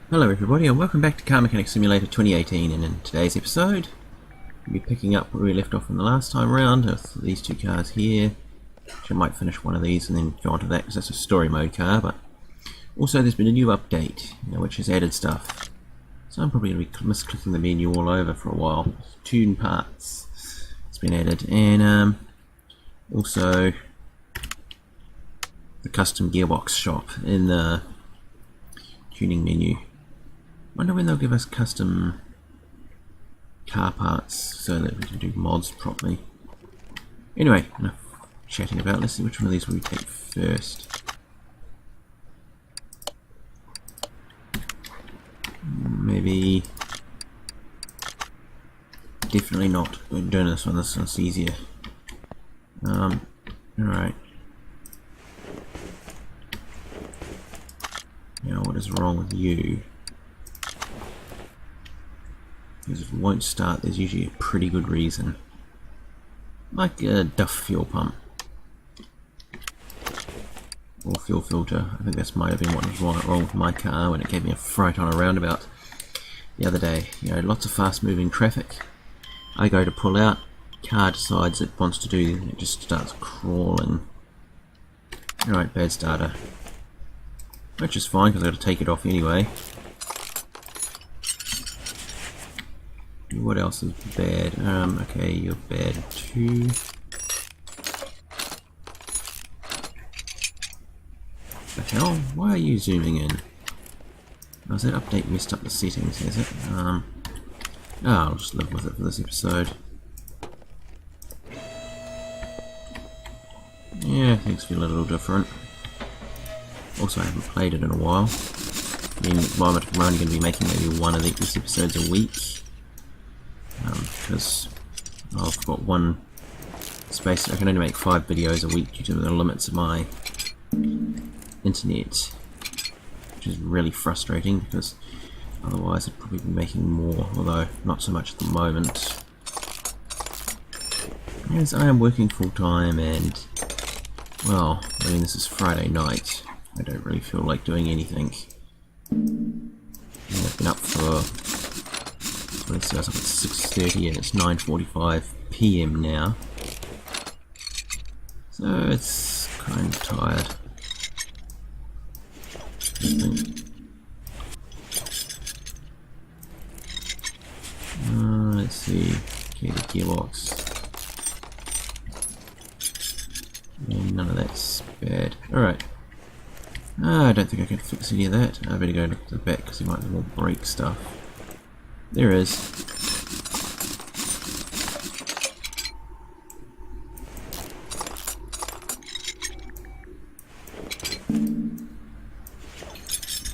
Hello everybody and welcome back to Car Mechanic Simulator 2018, and in today's episode we'll be picking up where we left off from the last time round with these two cars here. Which I might finish one of these and then go on to that because that's a story mode car, but also there's been a new update which has added stuff. So I'm probably going to be misclicking the menu all over for a while. Tune parts has been added, and also the custom gearbox shop in the tuning menu. Wonder when they'll give us custom car parts so that we can do mods properly. Anyway, enough chatting about. Let's see which one of these will we take first. Maybe definitely not. We're doing this one. This one's easier. Alright. Now what is wrong with you? Because if it won't start, there's usually a pretty good reason. Like a Duff fuel pump. Or fuel filter. I think that might have been what was wrong with my car when it gave me a fright on a roundabout the other day. You know, lots of fast moving traffic. I go to pull out, car decides it wants to do, it just starts crawling. Alright, bad starter. Which is fine because I've got to take it off anyway. What else is bad? Okay, you're bad too. The hell? Why are you zooming in? Oh, that update messed up the settings, has it? I'll just live with it for this episode. Yeah, things feel a little different. Also, I haven't played it in a while. I mean, I'm only going to be making maybe one of these episodes a week. Because I've got one space, I can only make 5 videos a week due to the limits of my internet, which is really frustrating because otherwise I'd probably be making more, although not so much at the moment, as I am working full time and, well, I mean this is Friday night, I don't really feel like doing anything. I've been up for, let's see, I was up at 6:30 and it's 9:45 PM now. So it's kind of tired. Let's see. Okay, the gearbox. And none of that's bad. Alright. I don't think I can fix any of that. I better go to the back because there might be more brake stuff. There is.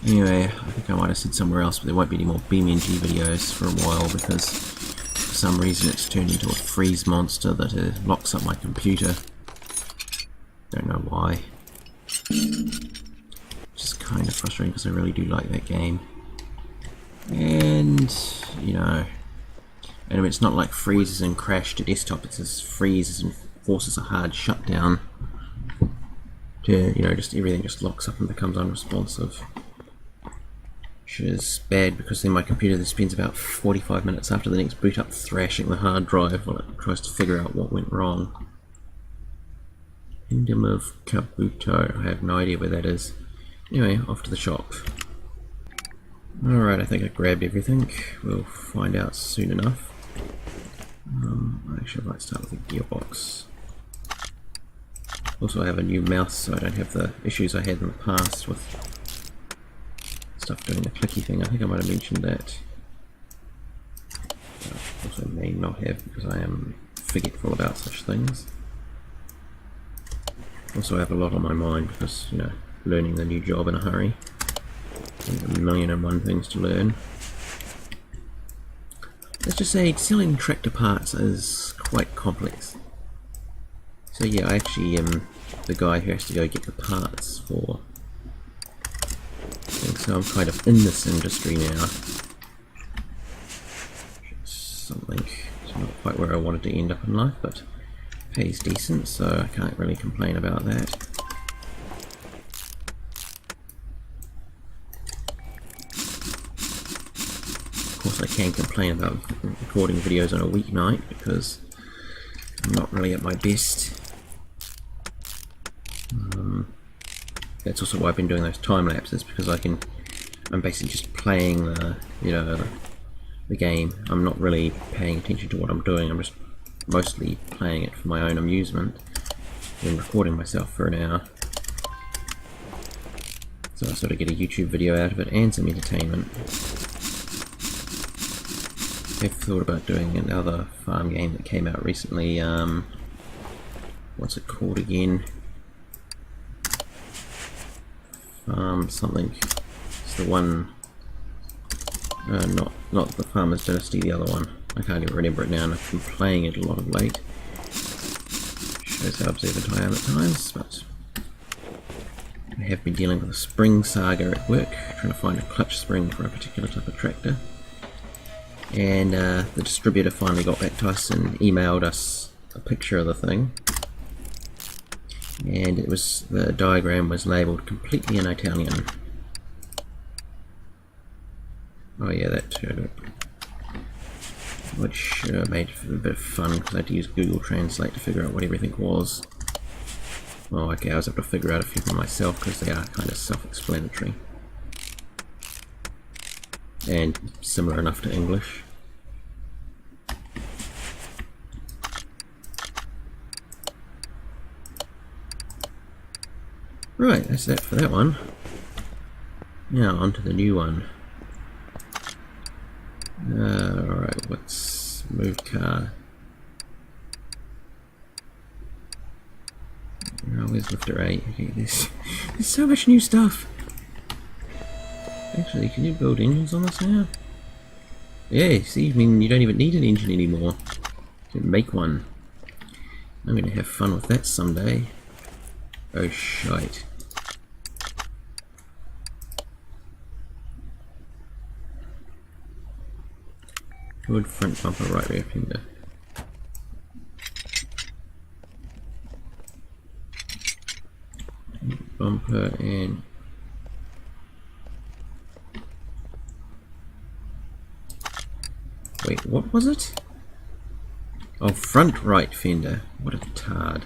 Anyway, I think I might have said somewhere else, but there won't be any more BeamNG videos for a while because for some reason it's turned into a freeze monster that locks up my computer. Don't know why. Which is kind of frustrating because I really do like that game. And, you know, anyway, it's not like freezes and crash to desktop, it says freezes and forces a hard shutdown to, you know, just everything just locks up and becomes unresponsive. Which is bad because then my computer then spends about 45 minutes after the next boot up thrashing the hard drive while it tries to figure out what went wrong. Kingdom of Kabuto, I have no idea where that is. Anyway, off to the shop. Alright, I think I grabbed everything. We'll find out soon enough. Actually, I might start with the gearbox. Also, I have a new mouse, so I don't have the issues I had in the past with stuff doing the clicky thing. I think I might have mentioned that. Also, may not have because I am forgetful about such things. Also, I have a lot on my mind because, you know, learning the new job in a hurry. A million and one things to learn. Let's just say selling tractor parts is quite complex. So yeah, I actually am the guy who has to go get the parts for things. So I'm kind of in this industry now. Something, it's not quite where I wanted to end up in life, but pays decent, so I can't really complain about that. I can complain about recording videos on a weeknight because I'm not really at my best. That's also why I've been doing those time lapses, because I'm basically just playing the game. I'm not really paying attention to what I'm doing. I'm just mostly playing it for my own amusement and recording myself for an hour. So I sort of get a YouTube video out of it and some entertainment. I've thought about doing another farm game that came out recently. What's it called again? Something. It's the one. Not the Farmer's Dynasty, the other one. I can't even remember it now, and I've been playing it a lot of late. Shows how observant I am at times, but I have been dealing with a spring saga at work, trying to find a clutch spring for a particular type of tractor. And the distributor finally got back to us and emailed us a picture of the thing. And the diagram was labelled completely in Italian. Oh yeah, that turned up. Which made it a bit of fun because I had to use Google Translate to figure out what everything was. Well, okay, I was able to figure out a few for myself because they are kind of self-explanatory. And similar enough to English. Right, that's that for that one. Now on to the new one. Alright, what's move car? Oh, where's lifter 8? Okay, there's so much new stuff. Actually, can you build engines on this now? Yeah, see, I mean, you don't even need an engine anymore. You can make one. I'm gonna have fun with that someday. Oh, shite. Good front bumper, right rear fender. Bumper and wait, what was it? Oh, front right fender. What a tard.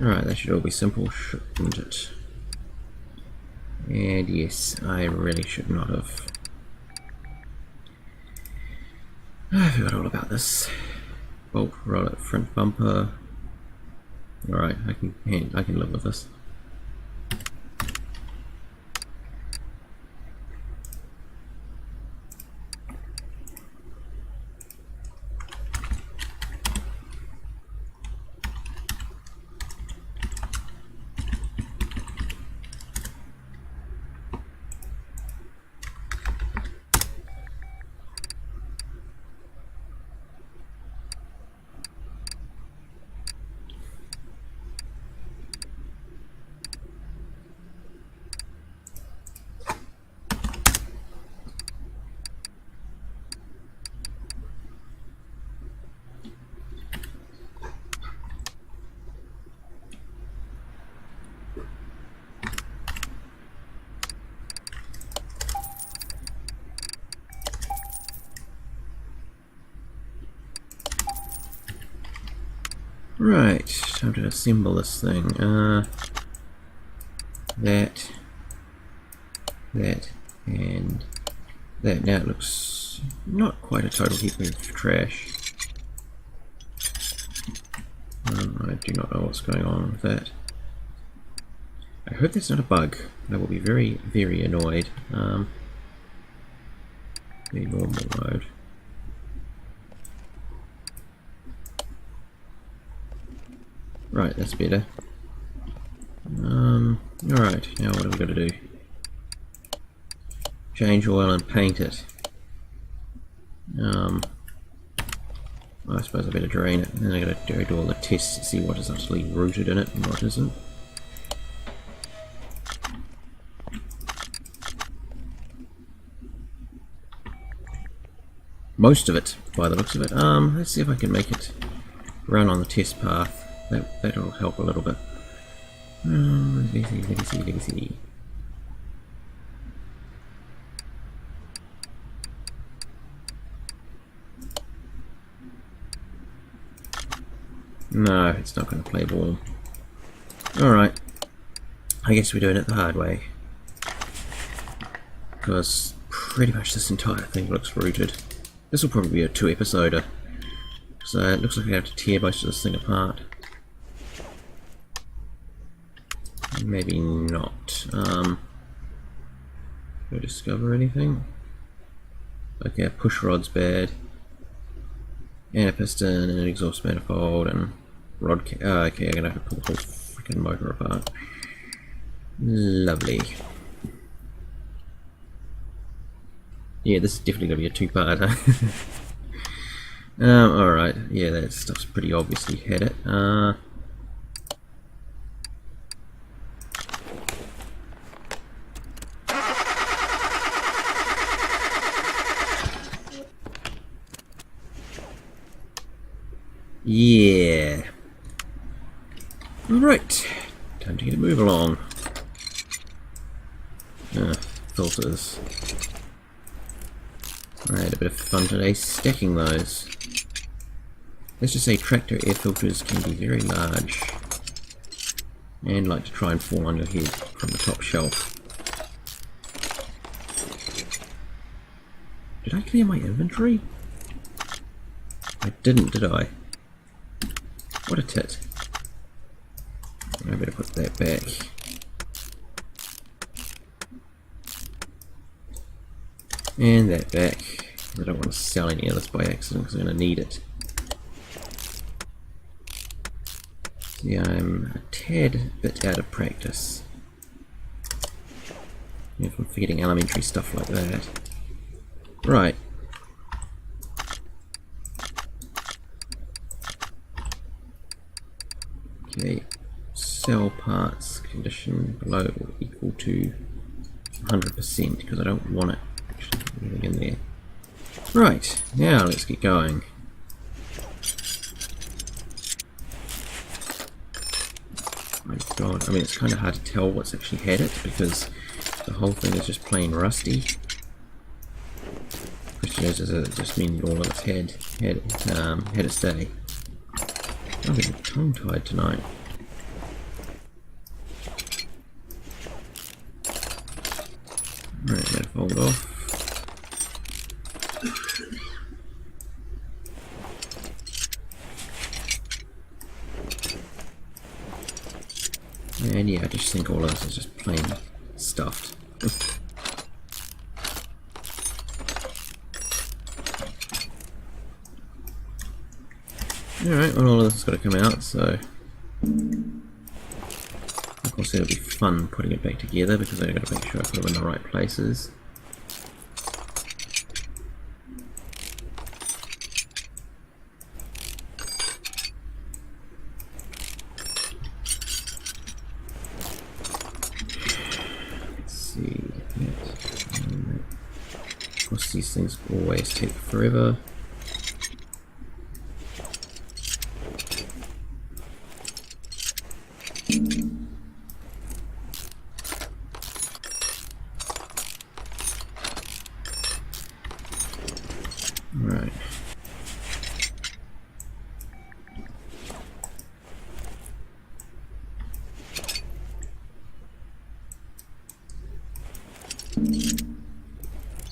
Alright, that should all be simple, shouldn't it? And yes, I really should not have. I forgot all about this. Bolt roller front bumper. Alright, I can live with this. Right, time to assemble this thing. That, and that. Now it looks not quite a total heap of trash. I do not know what's going on with that. I hope that's not a bug. I will be very, very annoyed. The normal mode. Right, that's better. Alright, now what have we got to do? Change oil and paint it. I suppose I better drain it, and then I gotta do all the tests to see what is actually rooted in it and what isn't. Most of it, by the looks of it. Let's see if I can make it run on the test path. That'll help a little bit. Let me see. No, it's not going to play ball. Alright. I guess we're doing it the hard way. Because pretty much this entire thing looks rooted. This will probably be a 2-episoder. So it looks like I have to tear most of this thing apart. Maybe not. Do I discover anything? Okay, a push rod's bad. And a piston and an exhaust manifold and rod. Okay, I'm gonna have to pull the whole freaking motor apart. Lovely. Yeah, this is definitely gonna be a 2-parter. Alright, yeah, that stuff's pretty obviously had it. Yeah. Alright, time to get a move along. Filters. I had a bit of fun today stacking those. Let's just say tractor air filters can be very large and like to try and fall on your head from the top shelf. Did I clear my inventory? I didn't, did I? What a tit. I better put that back. And that back. I don't want to sell any of this by accident because I'm going to need it. See, I'm a tad bit out of practice. If I'm forgetting elementary stuff like that. Right. Okay. Sell parts condition below or equal to 100% because I don't want it actually anything in there. Right, now let's get going. My god, I mean it's kind of hard to tell what's actually had it because the whole thing is just plain rusty. Question is, does it just mean all of it's had its day? I'm getting tongue-tied tonight. Right, that fold off. And yeah, I just think all of this is just plain stuffed. Alright, well all of this has got to come out, so of course it'll be fun putting it back together because I've got to make sure I put them in the right places. Let's see, of course these things always take forever. Right.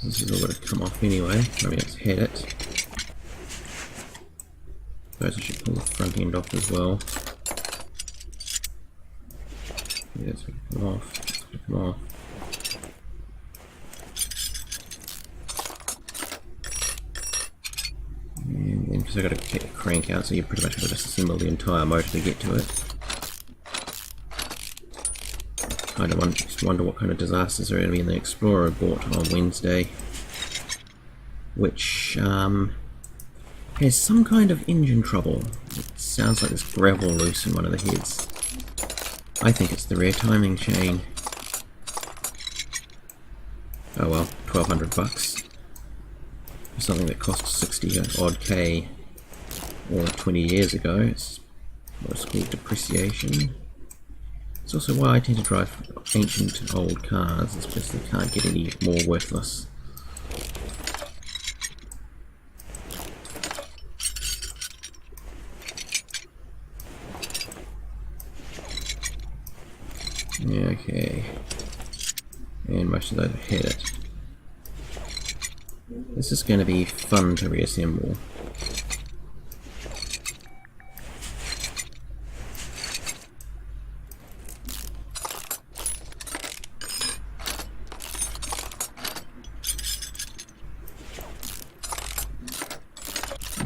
This is all got to come off anyway. I mean, it's had it. Suppose I should pull the front end off as well. Yeah, it's going to come off. It's going to come off. And then, because I've got to take the crank out, so you pretty much got to disassemble the entire motor to get to it. Kind of just wonder what kind of disasters are going to be in the Explorer I bought on Wednesday, which has some kind of engine trouble. It sounds like there's gravel loose in one of the heads. I think it's the rear timing chain. Oh well, 1,200 bucks for something that cost 60 odd K or 20 years ago. It's what's called depreciation. It's also why I tend to drive ancient old cars, it's because they can't get any more worthless. Okay. And most of those have had it. This is going to be fun to reassemble.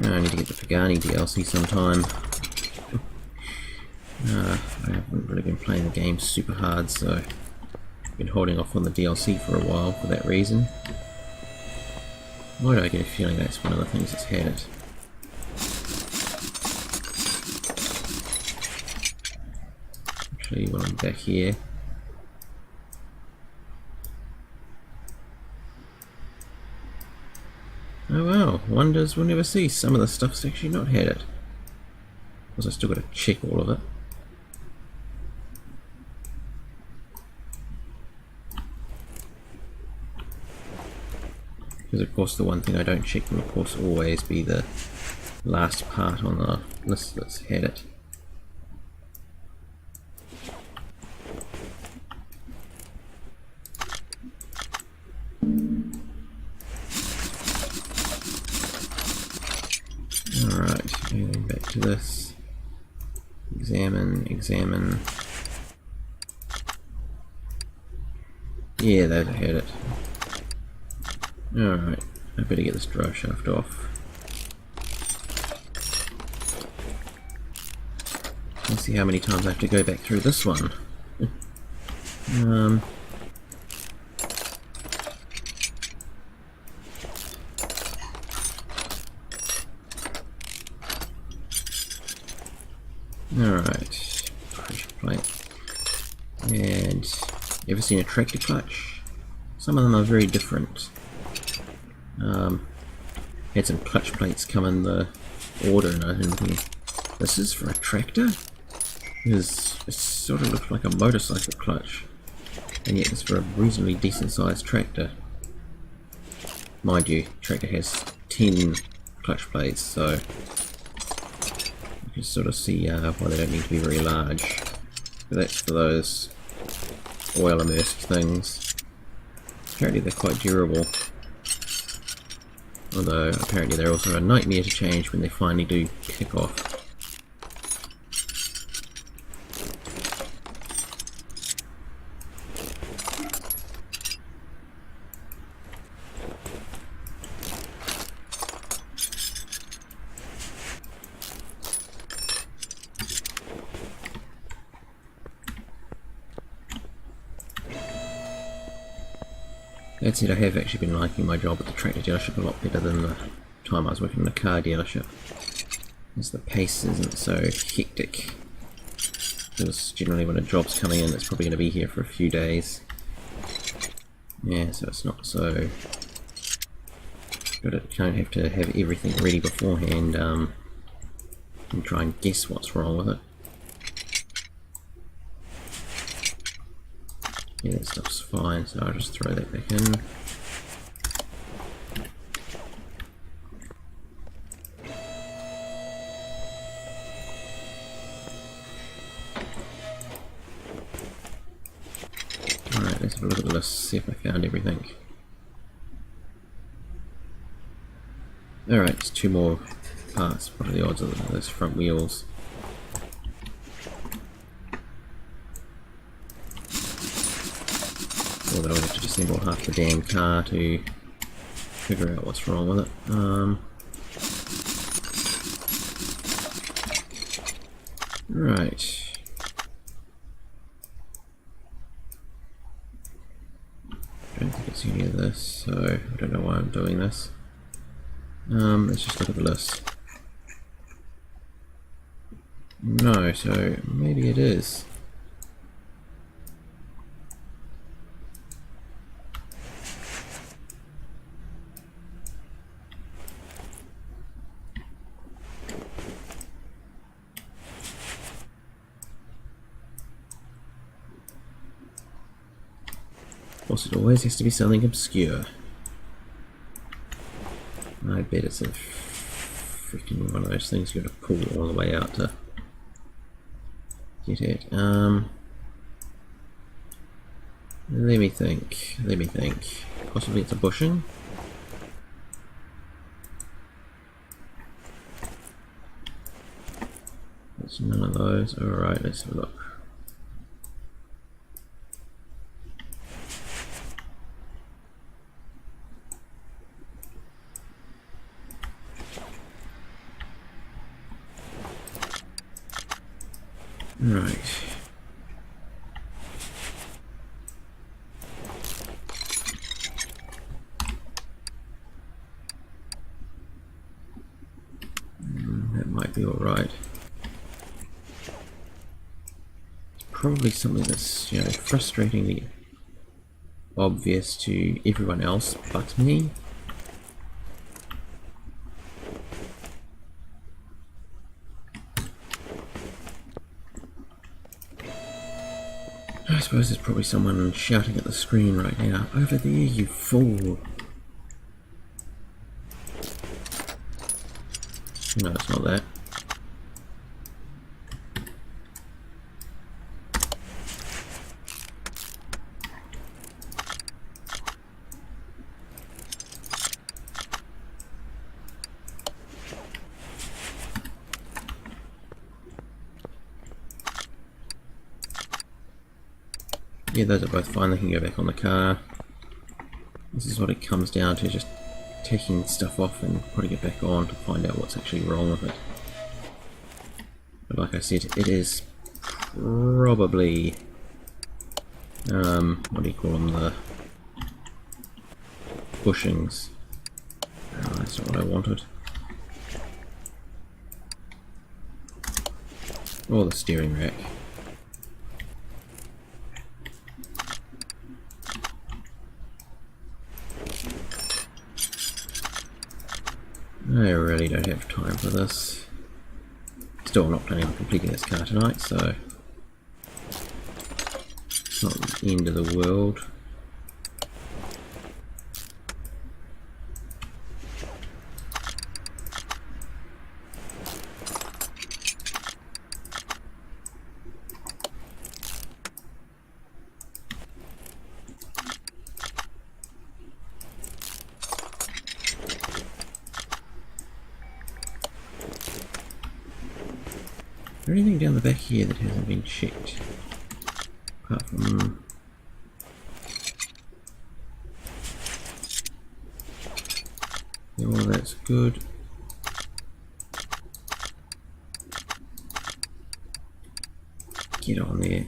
I need to get the Pagani DLC sometime. I haven't really been playing the game super hard, so I've been holding off on the DLC for a while for that reason. Why do I get a feeling that's one of the things that's had it? Actually, while I'm back here, oh wow, wonders will never cease. Some of the stuff's actually not had it. Of course, I still got to check all of it. Because of course the one thing I don't check will of course always be the last part on the list that's had it. Alright, and then back to this. Examine, examine. Yeah, those had it. Alright, I better get this drive shaft off. Let's see how many times I have to go back through this one. Alright, pressure plate. And you ever seen a tractor clutch? Some of them are very different. Had some clutch plates come in the order and I didn't think this is for a tractor? Because it sort of looks like a motorcycle clutch, and yet it's for a reasonably decent sized tractor. Mind you, tractor has 10 clutch plates, so you can sort of see why they don't need to be very large. But that's for those oil immersed things. Apparently they're quite durable. Although apparently they're also a nightmare to change when they finally do kick off. That said, I have actually been liking my job at the tractor dealership a lot better than the time I was working in a car dealership, as the pace isn't so hectic. Because generally when a job's coming in, it's probably going to be here for a few days. Yeah, so it's not so... But it can't have to have everything ready beforehand and try and guess what's wrong with it. Yeah, that stuff's fine, so I'll just throw that back in. Alright, let's have a look at the list, see if I found everything. Alright, just 2 more parts. What are the odds of those front wheels? Although I have to disassemble half the damn car to figure out what's wrong with it. Right. I don't think it's any of this, so I don't know why I'm doing this. Let's just look at the list. No, so maybe it is. Of course, it always has to be something obscure. I bet it's a freaking one of those things you got to pull all the way out to get it. Let me think. Let me think. Possibly it's a bushing. There's none of those. Alright, let's have a look. Right. That might be alright. Probably something that's, you know, frustratingly obvious to everyone else but me. I suppose there's probably someone shouting at the screen right now, "Over there, you fool!" No, it's not that. Yeah, those are both fine, they can go back on the car. This is what it comes down to, just taking stuff off and putting it back on to find out what's actually wrong with it. But like I said, it is probably, what do you call them, the bushings. Oh, that's not what I wanted. Or the steering rack. I really don't have time for this. Still not planning on completing this car tonight, so it's not the end of the world. Is there anything down the back here that hasn't been checked? Apart from... yeah, well, that's good. Get on there.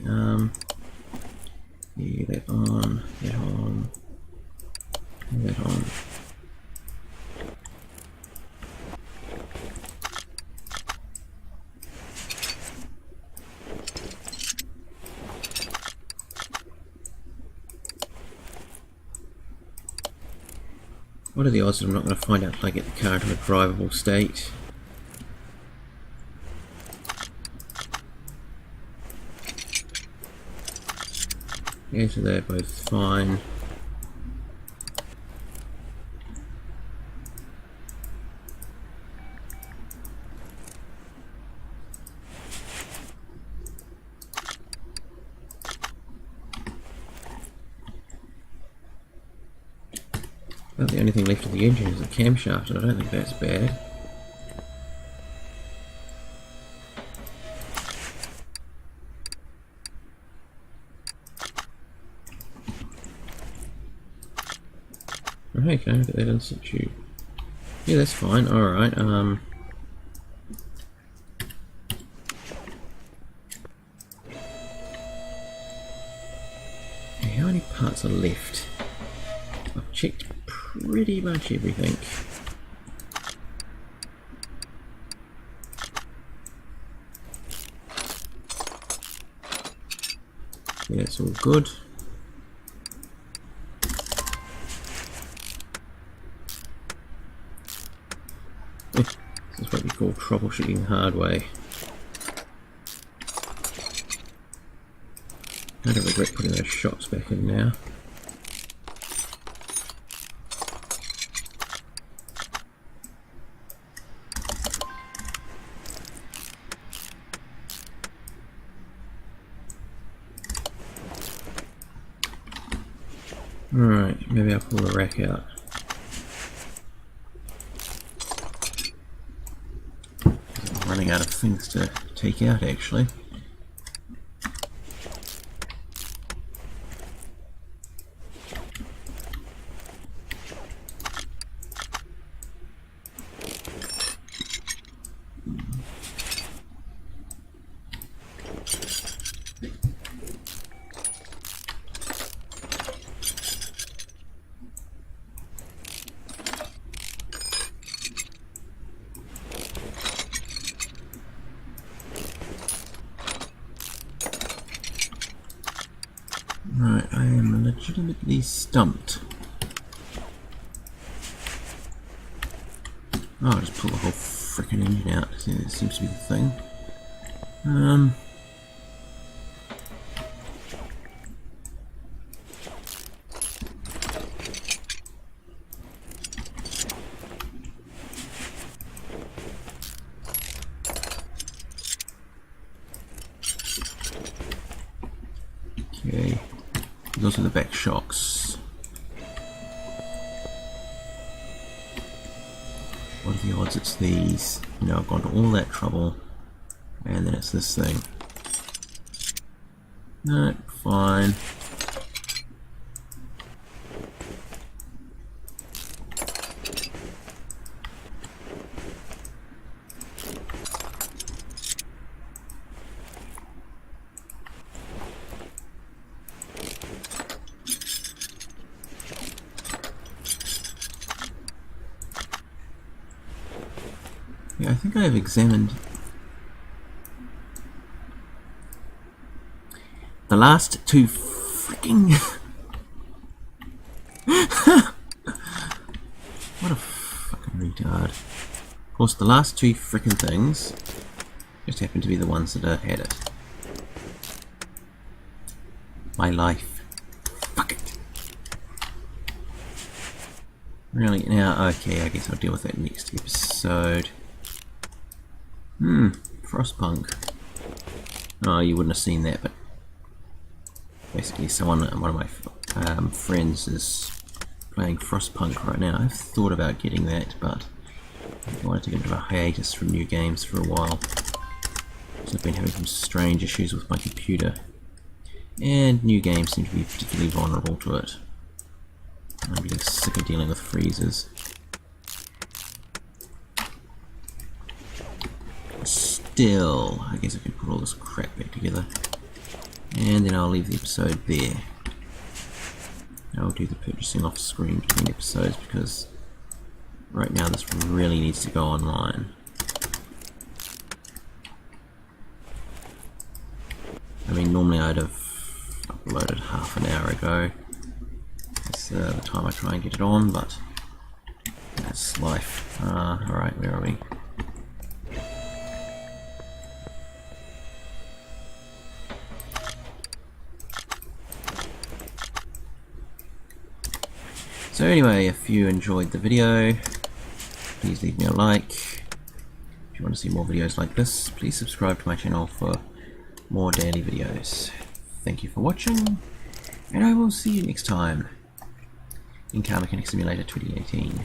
Yeah, that on, that on, that on. What are the odds that I'm not going to find out until I get the car to a drivable state? Yeah, so they're both fine. Well, the only thing left of the engine is the camshaft, and I don't think that's bad. Okay, look at that institute. Yeah, that's fine. Alright, how many parts are left? I've checked pretty much everything. Yeah, it's all good. This is what we call troubleshooting the hard way. I don't regret putting those shots back in now. Alright, maybe I'll pull the rack out. I'm running out of things to take out actually. Right, I am legitimately stumped. Oh, I'll just pull the whole frickin' engine out. It seems to be the thing. Okay. Those are the back shocks. What are the odds it's these? You know, I've gone to all that trouble, and then it's this thing. No, fine. Yeah, I think I've examined the last two freaking what a fucking retard. Of course, the last two freaking things just happen to be the ones that had it. My life. Fuck it. Really? Now, okay, I guess I'll deal with that next episode. Frostpunk. Oh, you wouldn't have seen that, but basically one of my friends is playing Frostpunk right now. I've thought about getting that, but I wanted to get into a hiatus from new games for a while. So I've been having some strange issues with my computer, and new games seem to be particularly vulnerable to it. I'm getting sick of dealing with freezes. Still, I guess I can put all this crap back together, and then I'll leave the episode there. I'll do the purchasing off screen between episodes because right now this really needs to go online. I mean, normally I'd have uploaded half an hour ago. That's the time I try and get it on, but that's life. Alright, where are we? So anyway, if you enjoyed the video, please leave me a like. If you want to see more videos like this, please subscribe to my channel for more daily videos. Thank you for watching, and I will see you next time in Car Mechanic Simulator 2018.